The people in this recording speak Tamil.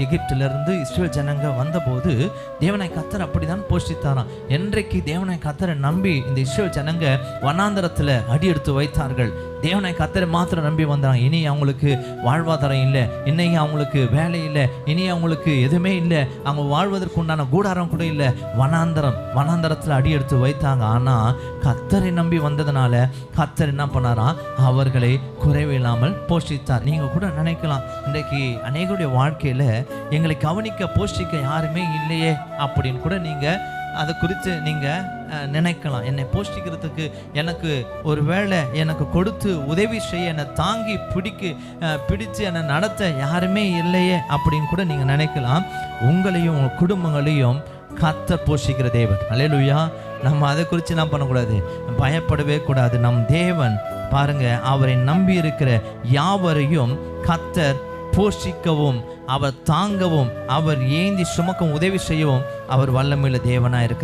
எகிப்திலிருந்து இஸ்ரேல் ஜனங்க வந்தபோது தேவனாய் கர்த்தர் அப்படிதான் போஷித்தாராம். என்றைக்கு தேவனாய் கர்த்தரை நம்பி இந்த இஸ்ரேல் ஜனங்க வனாந்தரத்தில் அடி எடுத்து வைத்தார்கள், தேவனாய் கர்த்தரை மாத்திரம் நம்பி வந்தாங்க. இனி அவங்களுக்கு வாழ்வாதாரம் இல்லை, இன்னைக்கு அவங்களுக்கு வேலை இல்லை, இனி அவங்களுக்கு எதுவுமே இல்லை, அவங்க வாழ்வதற்கு உண்டான கூடாரம் கூட இல்லை. வனாந்தரத்தில் அடி எடுத்து வைத்தாங்க. ஆனால் கர்த்தரை நம்பி வந்ததுனால கர்த்தர் என்ன பண்ணாராம், அவர்களை குறைவில்லாமல் போஷித்தார். நீங்கள் கூட நினைக்கலாம், இன்றைக்கு அநேகருடைய வாழ்க்கையில் எங்களை கவனிக்க போஷிக்க யாருமே இல்லையே அப்படின்னு கூட நீங்கள் அதை குறித்து நீங்கள் நினைக்கலாம். என்னை போஷிக்கிறதுக்கு எனக்கு ஒரு வேளை எனக்கு கொடுத்து உதவி செய்ய, என்னை தாங்கி பிடிச்சு என்னை நடத்த யாருமே இல்லையே அப்படின்னு கூட நீங்கள் நினைக்கலாம். உங்களையும் உங்கள் குடும்பங்களையும் கர்த்தர் போஷிக்கிற தேவன். அல்லேலூயா. நம்ம அதை குறித்து என்ன பண்ணக்கூடாது, பயப்படவே கூடாது. நம் தேவன் பாருங்க, அவரை நம்பி இருக்கிற யாவரையும் கர்த்தர் போஷிக்கவும், அவர் தாங்கவும், அவர் ஏந்தி சுமக்கவும், உதவி செய்யவும் அவர் வல்லமையுள்ள தேவனாக இருக்கிறார்.